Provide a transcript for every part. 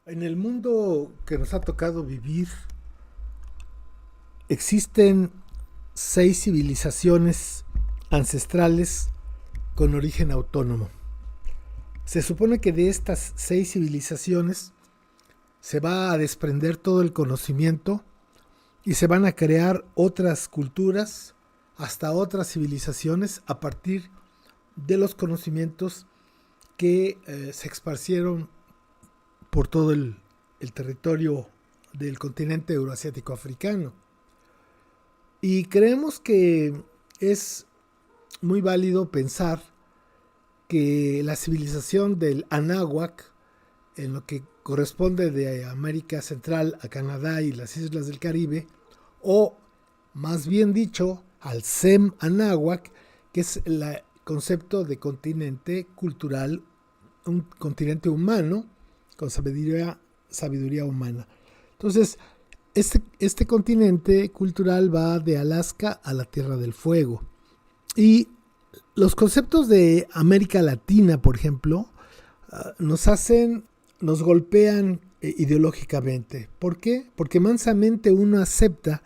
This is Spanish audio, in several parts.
En el mundo que nos ha tocado vivir, existen 6 civilizaciones ancestrales con origen autónomo. Se supone que de estas 6 civilizaciones se va a desprender todo el conocimiento y se van a crear otras culturas, hasta otras civilizaciones, a partir de los conocimientos que se esparcieron por todo el territorio del continente euroasiático africano. Y creemos que es muy válido pensar que la civilización del Anáhuac, en lo que corresponde de América Central a Canadá y las islas del Caribe, o más bien dicho, al Sem Anáhuac, que es el concepto de continente cultural, un continente humano, con sabiduría humana. Entonces, este continente cultural va de Alaska a la Tierra del Fuego. Y los conceptos de América Latina, por ejemplo, nos golpean ideológicamente. ¿Por qué? Porque mansamente uno acepta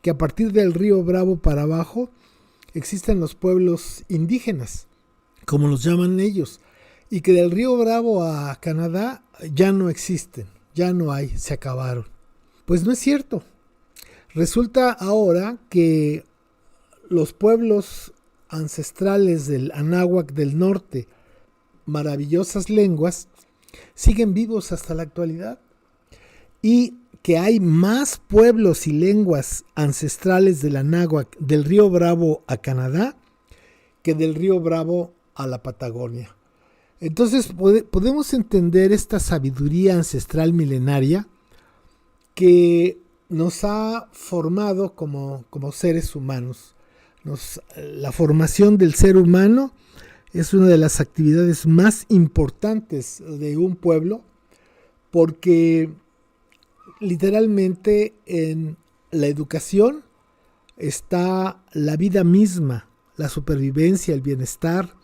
que a partir del río Bravo para abajo existen los pueblos indígenas, como los llaman ellos, y que del río Bravo a Canadá ya no existen, ya no hay, se acabaron. Pues no es cierto. Resulta ahora que los pueblos ancestrales del Anáhuac del norte, maravillosas lenguas, siguen vivos hasta la actualidad, y que hay más pueblos y lenguas ancestrales del Anáhuac del río Bravo a Canadá que del río Bravo a la Patagonia. Entonces podemos entender esta sabiduría ancestral milenaria que nos ha formado como seres humanos. La formación del ser humano es una de las actividades más importantes de un pueblo, porque literalmente en la educación está la vida misma, la supervivencia, el bienestar,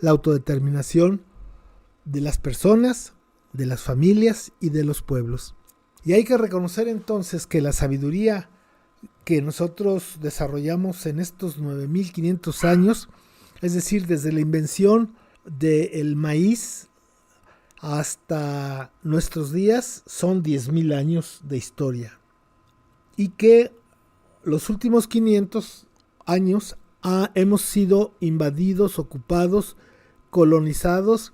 la autodeterminación de las personas, de las familias y de los pueblos. Y hay que reconocer entonces que la sabiduría que nosotros desarrollamos en estos 9500 años, es decir, desde la invención del maíz hasta nuestros días, son 10,000 años de historia. Y que los últimos 500 años hemos sido invadidos, ocupados, colonizados,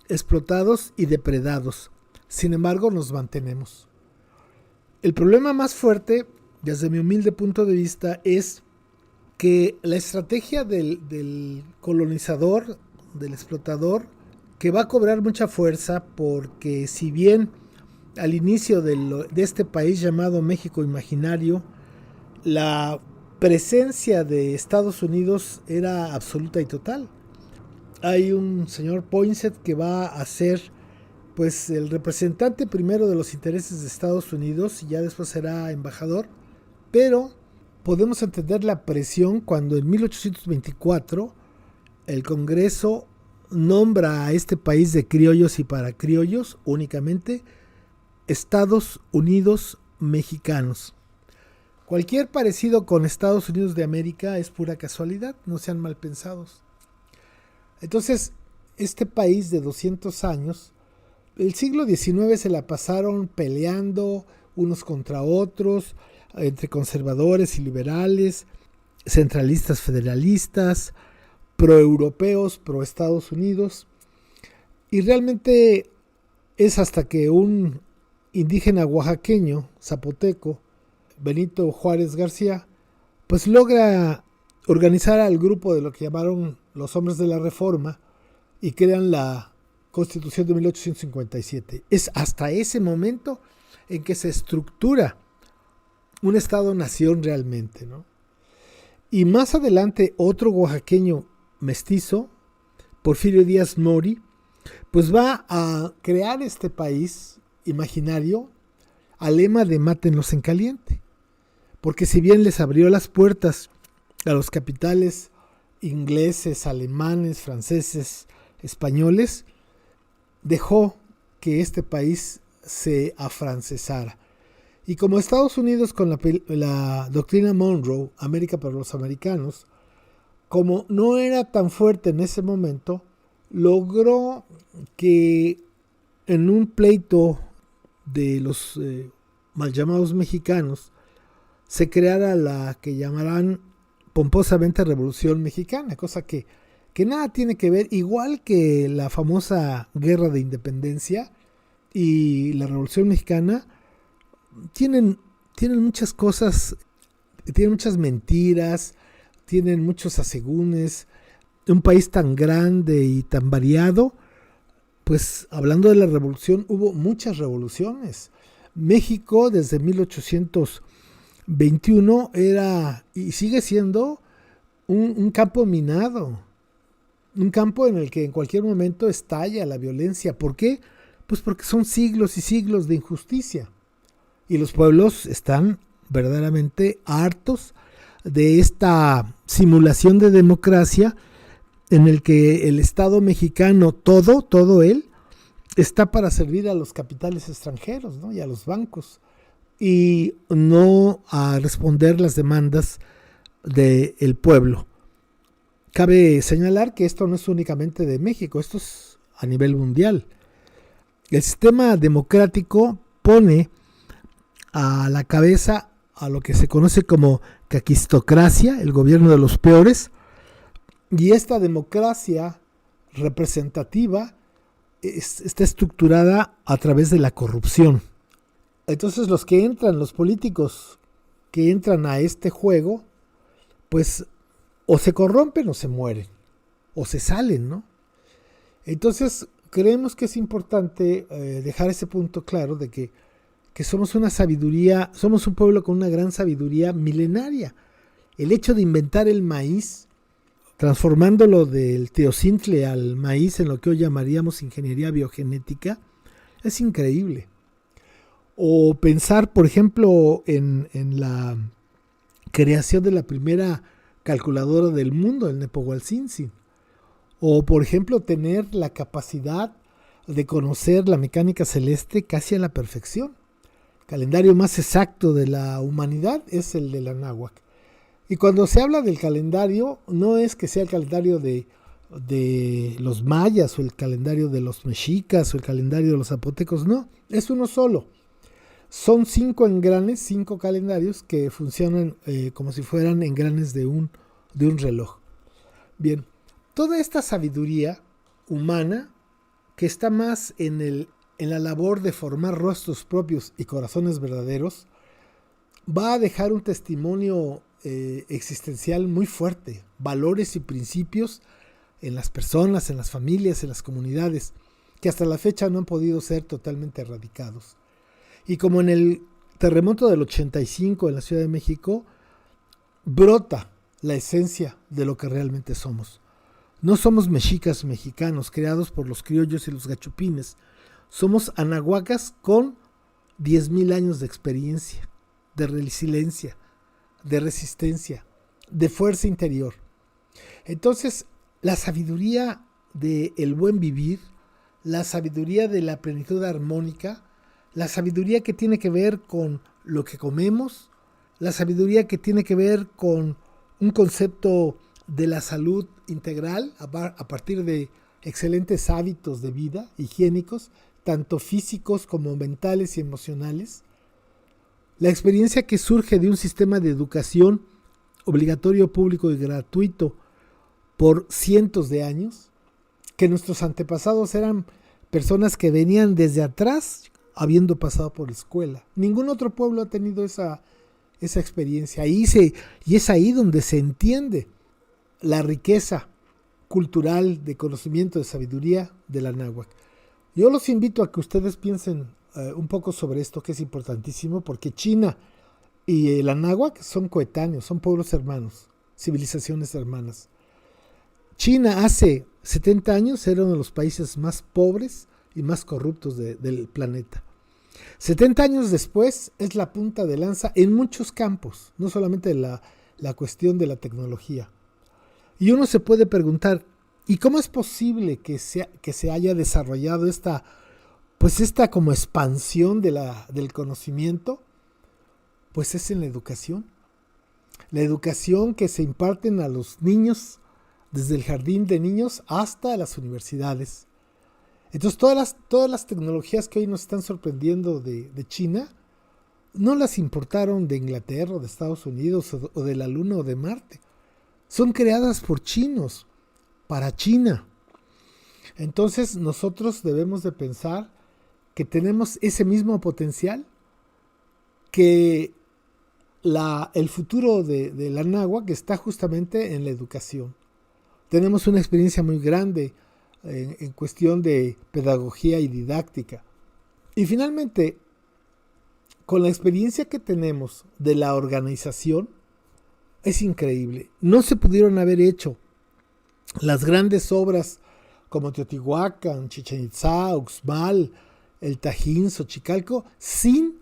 explotados y depredados. Sin embargo, nos mantenemos. El problema más fuerte, desde mi humilde punto de vista, es que la estrategia del colonizador, del explotador, que va a cobrar mucha fuerza, porque si bien al inicio de este país llamado México Imaginario, la presencia de Estados Unidos era absoluta y total. Hay un señor Poinsett que va a ser pues el representante primero de los intereses de Estados Unidos y ya después será embajador, pero podemos entender la presión cuando en 1824 el Congreso nombra a este país de criollos y para criollos únicamente Estados Unidos mexicanos. Cualquier parecido con Estados Unidos de América es pura casualidad, no sean mal pensados. Entonces, este país de 200 años, el siglo XIX se la pasaron peleando unos contra otros, entre conservadores y liberales, centralistas, federalistas, proeuropeos, pro Estados Unidos, y realmente es hasta que un indígena oaxaqueño, zapoteco, Benito Juárez García, pues logra organizar al grupo de lo que llamaron los hombres de la Reforma y crean la Constitución de 1857. Es hasta ese momento en que se estructura un Estado-nación realmente, ¿no? Y más adelante otro oaxaqueño mestizo, Porfirio Díaz Mori, pues va a crear este país imaginario al lema de mátenlos en caliente. Porque si bien les abrió las puertas a los capitales ingleses, alemanes, franceses, españoles, dejó que este país se afrancesara. Y como Estados Unidos con la doctrina Monroe, América para los americanos, como no era tan fuerte en ese momento, logró que en un pleito de los mal llamados mexicanos se creara la que llamarán pomposamente Revolución Mexicana, cosa que nada tiene que ver, igual que la famosa Guerra de Independencia y la Revolución Mexicana, tienen muchas cosas, tienen muchas mentiras, tienen muchos asegúnes. Un país tan grande y tan variado, pues hablando de la revolución, hubo muchas revoluciones. México desde 1821 era y sigue siendo un campo minado, un campo en el que en cualquier momento estalla la violencia. ¿Por qué? Pues porque son siglos y siglos de injusticia. Y los pueblos están verdaderamente hartos de esta simulación de democracia en el que el Estado mexicano, todo él, está para servir a los capitales extranjeros, ¿no? Y a los bancos, y no a responder las demandas del pueblo. Cabe señalar que esto no es únicamente de México, esto es a nivel mundial. El sistema democrático pone a la cabeza a lo que se conoce como caquistocracia, el gobierno de los peores, y esta democracia representativa está estructurada a través de la corrupción. Entonces los políticos que entran a este juego, pues o se corrompen o se mueren, o se salen, ¿no? Entonces creemos que es importante dejar ese punto claro de que somos una sabiduría, somos un pueblo con una gran sabiduría milenaria. El hecho de inventar el maíz, transformándolo del teocintle al maíz en lo que hoy llamaríamos ingeniería biogenética, es increíble. O pensar, por ejemplo, en la creación de la primera calculadora del mundo, el Nepomuceno. O, por ejemplo, tener la capacidad de conocer la mecánica celeste casi a la perfección. El calendario más exacto de la humanidad es el de la náhuatl. Y cuando se habla del calendario, no es que sea el calendario de los mayas o el calendario de los mexicas o el calendario de los zapotecos, no, es uno solo. Son 5 engranes, 5 calendarios que funcionan como si fueran engranes de un reloj. Bien, toda esta sabiduría humana que está más en la labor de formar rostros propios y corazones verdaderos, va a dejar un testimonio existencial muy fuerte, valores y principios en las personas, en las familias, en las comunidades, que hasta la fecha no han podido ser totalmente erradicados. Y como en el terremoto del 85 en la Ciudad de México, brota la esencia de lo que realmente somos. No somos mexicas mexicanos creados por los criollos y los gachupines, somos anahuacas con 10,000 años de experiencia, de resiliencia, de resistencia, de fuerza interior. Entonces, la sabiduría del buen vivir, la sabiduría de la plenitud armónica, la sabiduría que tiene que ver con lo que comemos, la sabiduría que tiene que ver con un concepto de la salud integral a partir de excelentes hábitos de vida higiénicos, tanto físicos como mentales y emocionales. La experiencia que surge de un sistema de educación obligatorio, público y gratuito por cientos de años, que nuestros antepasados eran personas que venían desde atrás habiendo pasado por la escuela. Ningún otro pueblo ha tenido esa experiencia. Y es ahí donde se entiende la riqueza cultural de conocimiento, de sabiduría de la náhuatl. Yo los invito a que ustedes piensen un poco sobre esto, que es importantísimo, porque China y la náhuatl son coetáneos, son pueblos hermanos, civilizaciones hermanas. China hace 70 años era uno de los países más pobres y más corruptos del planeta. 70 años después es la punta de lanza en muchos campos, no solamente la cuestión de la tecnología. Y uno se puede preguntar, ¿y cómo es posible que se haya desarrollado esta pues esta como expansión del conocimiento, pues es en la educación. La educación que se imparten a los niños desde el jardín de niños hasta las universidades. Entonces todas las tecnologías que hoy nos están sorprendiendo de China, no las importaron de Inglaterra o de Estados Unidos o de la Luna o de Marte. Son creadas por chinos, para China. Entonces nosotros debemos de pensar que tenemos ese mismo potencial, que el futuro de la Anáhuac está justamente en la educación. Tenemos una experiencia muy grande en cuestión de pedagogía y didáctica. Y finalmente, con la experiencia que tenemos de la organización, es increíble. No se pudieron haber hecho las grandes obras como Teotihuacán, Chichén Itzá, Uxmal, el Tajín, Xochicalco, sin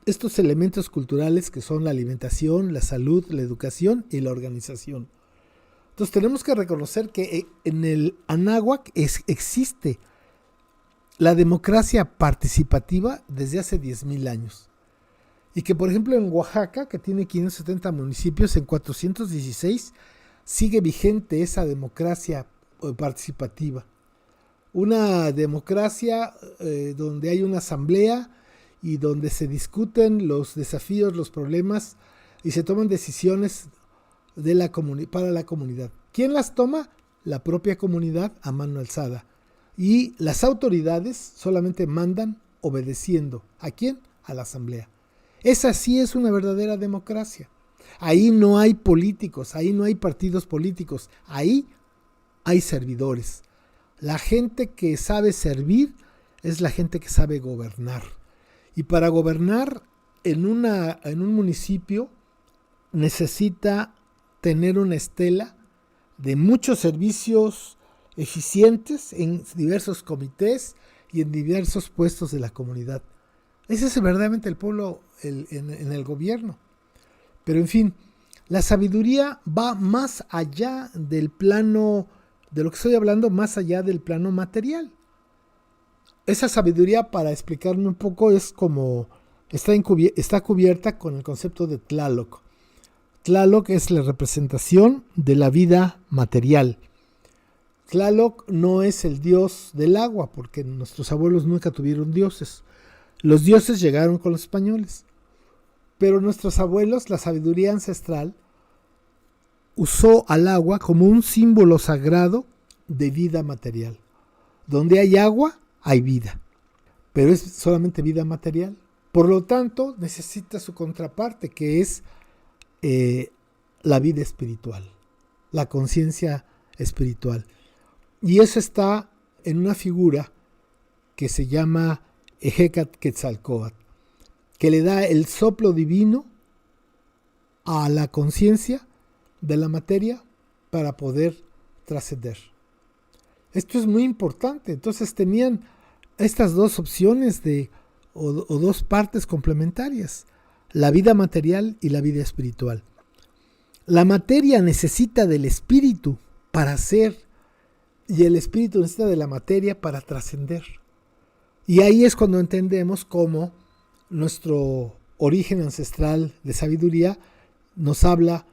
estos elementos culturales que son la alimentación, la salud, la educación y la organización. Entonces tenemos que reconocer que en el Anáhuac existe la democracia participativa desde hace 10,000 años. Y que, por ejemplo, en Oaxaca, que tiene 570 municipios, en 416 sigue vigente esa democracia participativa. Una democracia donde hay una asamblea y donde se discuten los desafíos, los problemas y se toman decisiones para la comunidad. ¿Quién las toma? La propia comunidad a mano alzada. Y las autoridades solamente mandan obedeciendo. ¿A quién? A la asamblea. Esa sí es una verdadera democracia. Ahí no hay políticos, ahí no hay partidos políticos, ahí hay servidores. La gente que sabe servir es la gente que sabe gobernar. Y para gobernar en un municipio necesita tener una estela de muchos servicios eficientes en diversos comités y en diversos puestos de la comunidad. Ese es verdaderamente el pueblo en el gobierno. Pero en fin, la sabiduría va más allá del plano, de lo que estoy hablando, más allá del plano material. Esa sabiduría, para explicarme un poco, es como está cubierta con el concepto de Tlaloc. Tlaloc es la representación de la vida material. Tlaloc no es el dios del agua, porque nuestros abuelos nunca tuvieron dioses. Los dioses llegaron con los españoles. Pero nuestros abuelos, la sabiduría ancestral, usó al agua como un símbolo sagrado de vida material. Donde hay agua, hay vida. Pero es solamente vida material. Por lo tanto, necesita su contraparte, que es la vida espiritual, la conciencia espiritual. Y eso está en una figura que se llama Ejecatl-Quetzalcóatl, que le da el soplo divino a la conciencia de la materia para poder trascender. Esto es muy importante. Entonces tenían estas dos opciones o dos partes complementarias: la vida material y la vida espiritual. La materia necesita del espíritu para ser, y el espíritu necesita de la materia para trascender. Y ahí es cuando entendemos cómo nuestro origen ancestral de sabiduría nos habla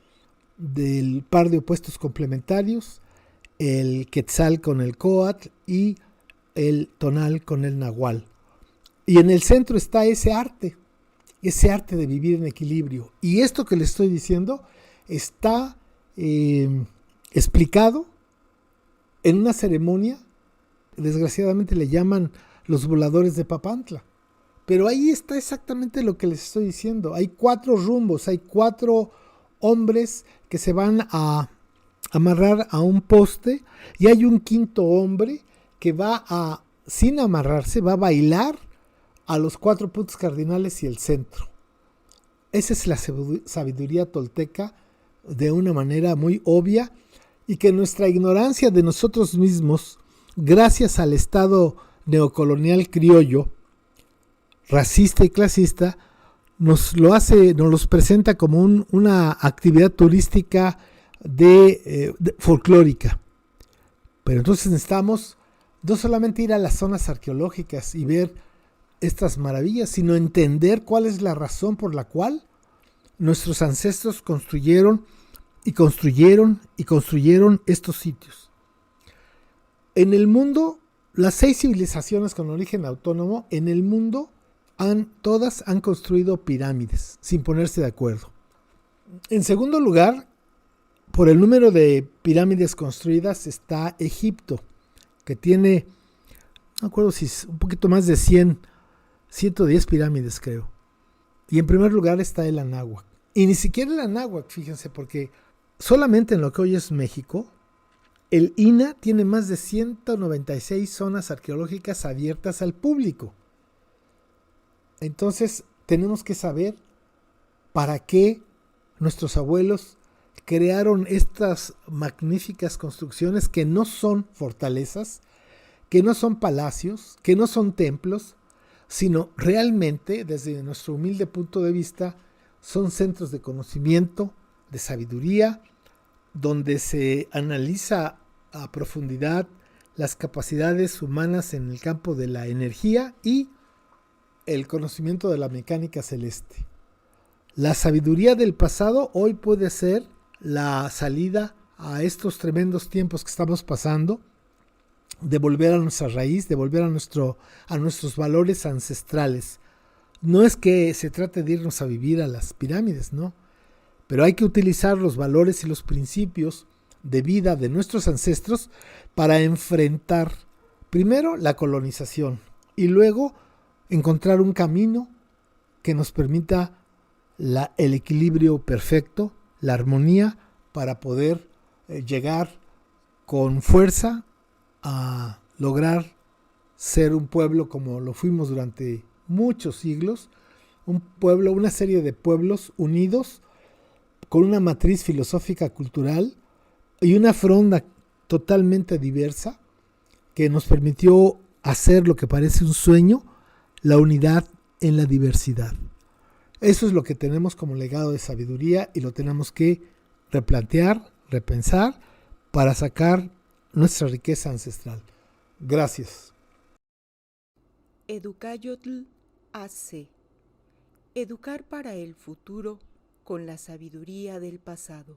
del par de opuestos complementarios, el Quetzal con el Cóatl y el Tonal con el Nahual. Y en el centro está ese arte de vivir en equilibrio. Y esto que les estoy diciendo está explicado en una ceremonia, desgraciadamente le llaman los voladores de Papantla. Pero ahí está exactamente lo que les estoy diciendo. Hay 4 rumbos, hay 4 hombres que se van a amarrar a un poste y hay un 5.º hombre que sin amarrarse, va a bailar a los 4 puntos cardinales y el centro. Esa es la sabiduría tolteca de una manera muy obvia, y que nuestra ignorancia de nosotros mismos, gracias al Estado neocolonial criollo, racista y clasista, nos los presenta como una actividad turística folclórica. Pero entonces necesitamos no solamente ir a las zonas arqueológicas y ver estas maravillas, sino entender cuál es la razón por la cual nuestros ancestros construyeron y construyeron y construyeron estos sitios. En el mundo, las 6 civilizaciones con origen autónomo en el mundo todas han construido pirámides sin ponerse de acuerdo. En segundo lugar, por el número de pirámides construidas está Egipto, que tiene, no me acuerdo si es un poquito más de 110 pirámides creo. Y en primer lugar está el Anáhuac. Y ni siquiera el Anáhuac, fíjense, porque solamente en lo que hoy es México, el INAH tiene más de 196 zonas arqueológicas abiertas al público. Entonces tenemos que saber para qué nuestros abuelos crearon estas magníficas construcciones que no son fortalezas, que no son palacios, que no son templos, sino realmente, desde nuestro humilde punto de vista, son centros de conocimiento, de sabiduría, donde se analiza a profundidad las capacidades humanas en el campo de la energía y el conocimiento de la mecánica celeste. La sabiduría del pasado hoy puede ser la salida a estos tremendos tiempos que estamos pasando, de volver a nuestra raíz, de volver a nuestros valores ancestrales. No es que se trate de irnos a vivir a las pirámides, ¿no? Pero hay que utilizar los valores y los principios de vida de nuestros ancestros para enfrentar primero la colonización y luego encontrar un camino que nos permita el equilibrio perfecto, la armonía, para poder llegar con fuerza a lograr ser un pueblo como lo fuimos durante muchos siglos, un pueblo, una serie de pueblos unidos con una matriz filosófica cultural y una fronda totalmente diversa que nos permitió hacer lo que parece un sueño, la unidad en la diversidad. Eso es lo que tenemos como legado de sabiduría y lo tenemos que replantear, repensar para sacar nuestra riqueza ancestral. Gracias. Educayotl AC. Educar para el futuro con la sabiduría del pasado.